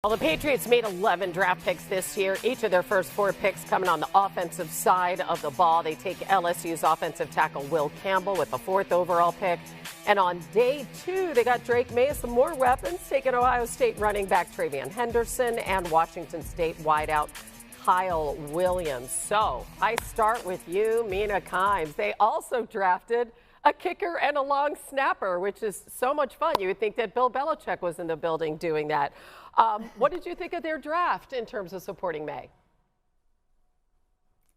Well, the Patriots made 11 draft picks this year. Each of their first 4 picks coming on the offensive side of the ball. They take LSU's offensive tackle Will Campbell with the 4th overall pick. And on day 2, they got Drake May, some more weapons, taking Ohio State running back Travion Henderson and Washington State wideout Kyle Williams. So I start with you, Mina Kimes. They also drafted a kicker and a long snapper, which is so much fun. You would think that Bill Belichick was in the building doing that. What did you think of their draft in terms of supporting May?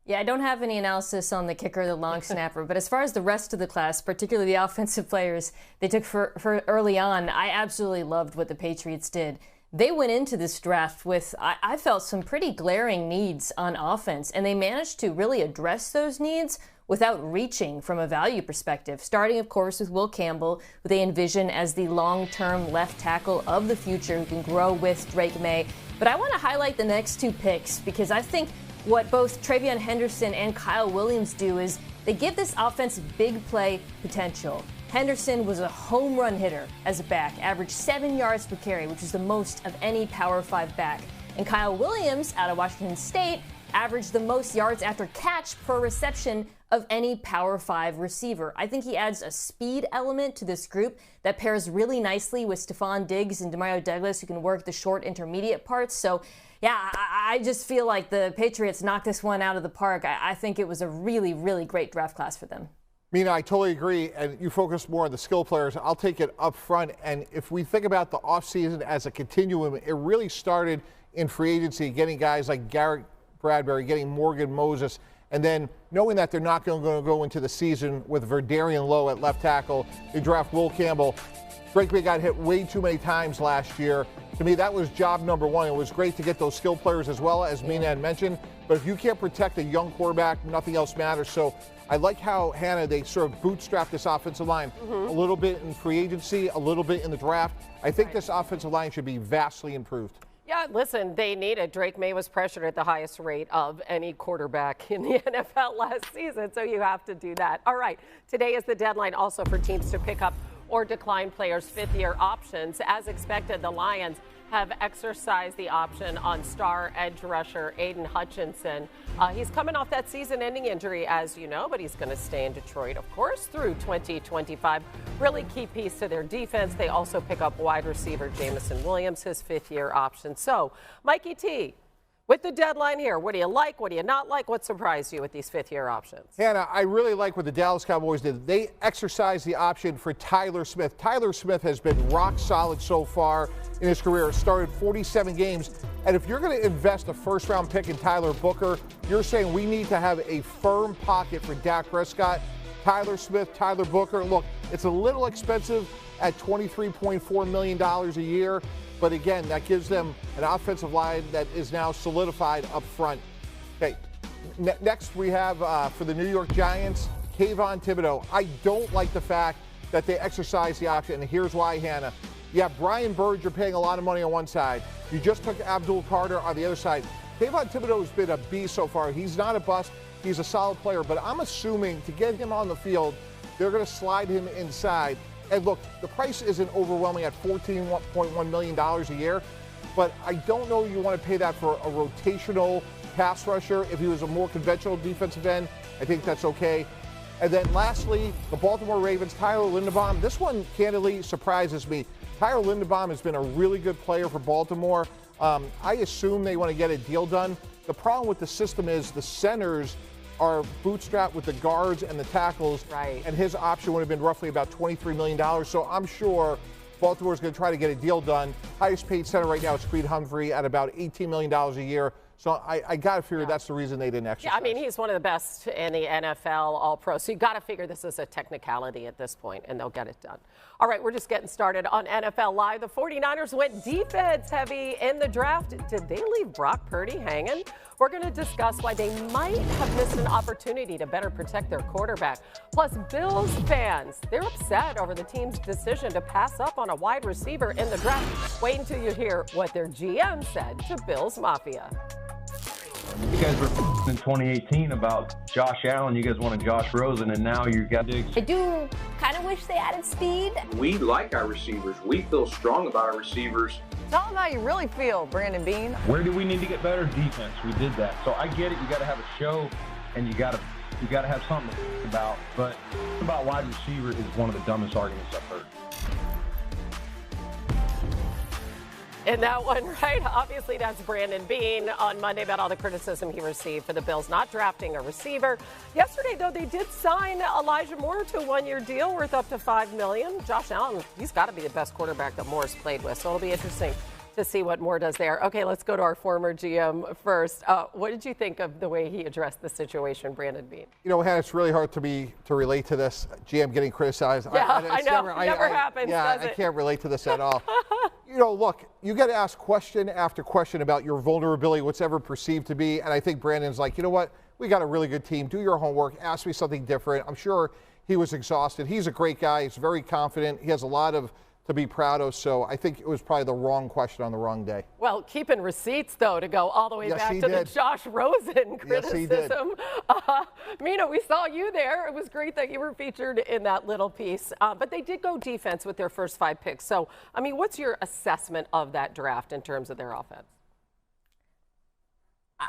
Yeah, I don't have any analysis on the kicker or the long snapper, but as far as the rest of the class, particularly the offensive players they took for early on, I absolutely loved what the Patriots did. They went into this draft with, I felt, some pretty glaring needs on offense, and they managed to really address those needs without reaching from a value perspective, starting, of course, with Will Campbell, who they envision as the long-term left tackle of the future who can grow with Drake May. But I want to highlight the next 2 picks because I think what both Travion Henderson and Kyle Williams do is they give this offense big play potential. Henderson was a home run hitter as a back, averaged 7 yards per carry, which is the most of any Power 5 back. And Kyle Williams, out of Washington State, averaged the most yards after catch per reception of any Power 5 receiver. I think he adds a speed element to this group that pairs really nicely with Stephon Diggs and Demario Douglas, who can work the short intermediate parts. So, yeah, I just feel like the Patriots knocked this one out of the park. I think it was a really, really great draft class for them. Mina, I totally agree, and you focus more on the skill players. I'll take it up front, and if we think about the offseason as a continuum, it really started in free agency, getting guys like Garrett Bradbury, getting Morgan Moses, and then knowing that they're not going to go into the season with Verdarian Lowe at left tackle, they draft Will Campbell. Drake May got hit way too many times last year. To me, that was job number 1. It was great to get those skill players as well, as Mina had mentioned. But if you can't protect a young quarterback, nothing else matters. So I like how, Hannah, they sort of bootstrapped this offensive line a little bit in free agency, a little bit in the draft. I think this offensive line should be vastly improved. Yeah, listen, they need it. Drake May was pressured at the highest rate of any quarterback in the NFL last season, so you have to do that. All right, today is the deadline also for teams to pick up or decline players' 5th-year options. As expected, the Lions have exercised the option on star edge rusher Aiden Hutchinson. He's coming off that season-ending injury, as you know, but he's going to stay in Detroit, of course, through 2025. Really key piece to their defense. They also pick up wide receiver Jameson Williams, his 5th-year option. So, Mikey T, with the deadline here, what do you like? What do you not like? What surprised you with these 5th-year options? Hannah, I really like what the Dallas Cowboys did. They exercised the option for Tyler Smith. Tyler Smith has been rock solid so far in his career. Started 47 games. And if you're going to invest a first-round pick in Tyler Booker, you're saying we need to have a firm pocket for Dak Prescott. Tyler Smith, Tyler Booker. Look, it's a little expensive at $23.4 million a year. But again, that gives them an offensive line that is now solidified up front. Okay, next we have for the New York Giants, Kayvon Thibodeau. I don't like the fact that they exercise the option, and here's why, Hannah. You have Brian Burge, you're paying a lot of money on one side. You just took Abdul Carter on the other side. Kayvon Thibodeau has been a beast so far. He's not a bust. He's a solid player, but I'm assuming to get him on the field, they're going to slide him inside. And look, the price isn't overwhelming at $14.1 million a year, but I don't know you want to pay that for a rotational pass rusher. If he was a more conventional defensive end, I think that's okay. And then lastly, the Baltimore Ravens, Tyler Linderbaum. This one candidly surprises me. Tyler Linderbaum has been a really good player for Baltimore. I assume they want to get a deal done. The problem with the system is the centers are bootstrapped with the guards and the tackles, right, and his option would have been roughly about $23 million. So I'm sure Baltimore's going to try to get a deal done. Highest paid center right now is Creed Humphrey at about $18 million a year. So I got to figure that's the reason they didn't exercise. Yeah, I mean, he's one of the best in the NFL, All-Pro. So you got to figure this is a technicality at this point, and they'll get it done. All right, we're just getting started on NFL Live. The 49ers went defense heavy in the draft. Did they leave Brock Purdy hanging? We're going to discuss why they might have missed an opportunity to better protect their quarterback. Plus, Bills fans, they're upset over the team's decision to pass up on a wide receiver in the draft. Wait until you hear what their GM said to Bills Mafia. You guys were in 2018 about Josh Allen. You guys wanted Josh Rosen, and now you got Diggs. I do kind of wish they added speed. We like our receivers. We feel strong about our receivers. Tell them how you really feel, Brandon Beane. Where do we need to get better? Defense. We did that. So I get it. You got to have a show, and you got to have something to think about. But about wide receiver is one of the dumbest arguments I've heard. In that one, right? Obviously, that's Brandon Beane on Monday about all the criticism he received for the Bills not drafting a receiver. Yesterday, though, they did sign Elijah Moore to a one-year deal worth up to $5 million. Josh Allen, he's got to be the best quarterback that Moore's played with, so it'll be interesting to see what Moore does there. Okay, let's go to our former GM first. What did you think of the way he addressed the situation, Brandon Beane? You know, Hannah, it's really hard to relate to this. GM getting criticized. Yeah, I know. Never happens, does it? I can't relate to this at all. You know, look, you got to ask question after question about your vulnerability, what's ever perceived to be. And I think Brandon's like, you know what? We got a really good team. Do your homework. Ask me something different. I'm sure he was exhausted. He's a great guy. He's very confident. He has a lot to be proud of. So I think it was probably the wrong question on the wrong day. Well, keeping receipts, though, to go all the way back to the Josh Rosen criticism. Mina, we saw you there. It was great that you were featured in that little piece. But they did go defense with their first 5 picks. So, I mean, what's your assessment of that draft in terms of their offense?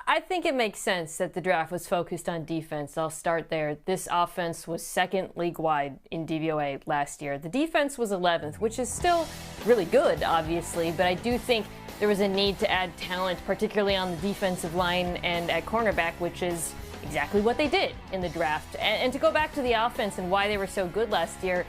I think it makes sense that the draft was focused on defense. I'll start there. This offense was second league-wide in DVOA last year. The defense was 11th, which is still really good, obviously, but I do think there was a need to add talent, particularly on the defensive line and at cornerback, which is exactly what they did in the draft. And to go back to the offense and why they were so good last year,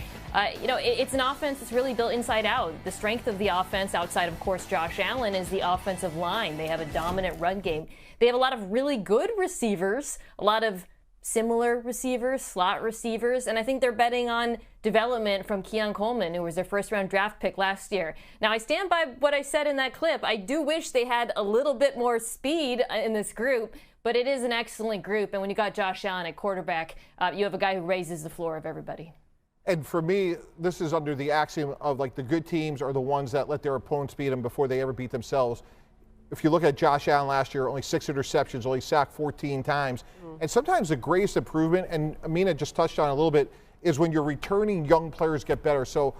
you know, it's an offense that's really built inside out. The strength of the offense, outside of course Josh Allen, is the offensive line. They have a dominant run game. They have a lot of really good receivers, a lot of similar receivers, slot receivers, and I think they're betting on development from Keon Coleman, who was their first-round draft pick last year. Now, I stand by what I said in that clip. I do wish they had a little bit more speed in this group, but it is an excellent group, and when you got Josh Allen at quarterback, you have a guy who raises the floor of everybody. And for me, this is under the axiom of like the good teams are the ones that let their opponents beat them before they ever beat themselves. If you look at Josh Allen last year, only 6 interceptions, only sacked 14 times. And sometimes the greatest improvement, and Mina just touched on it a little bit, is when you're returning young players get better. So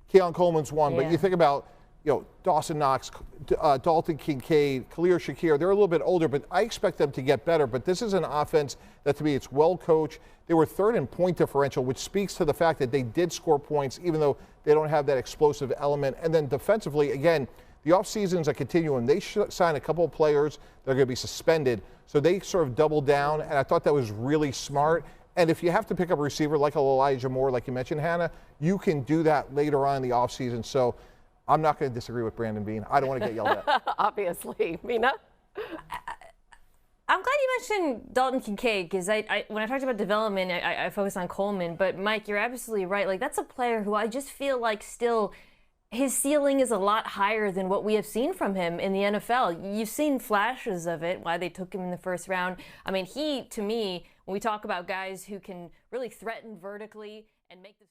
Keon Coleman's one, but you think about, you know, Dawson Knox, Dalton Kincaid, Khalil Shakir, they're a little bit older, but I expect them to get better. But this is an offense that, to me, it's well coached. They were third in point differential, which speaks to the fact that they did score points, even though they don't have that explosive element. And then defensively, again, the offseason's a continuum. They signed a couple of players that are going to be suspended. So they sort of doubled down, and I thought that was really smart. And if you have to pick up a receiver like Elijah Moore, like you mentioned, Hannah, you can do that later on in the offseason. So I'm not going to disagree with Brandon Beane. I don't want to get yelled at. Obviously. Mina? I'm glad you mentioned Dalton Kincaid, because when I talked about development, I focused on Coleman. But, Mike, you're absolutely right. Like, that's a player who I just feel like still his ceiling is a lot higher than what we have seen from him in the NFL. You've seen flashes of it, why they took him in the first round. I mean, he, to me, when we talk about guys who can really threaten vertically and make this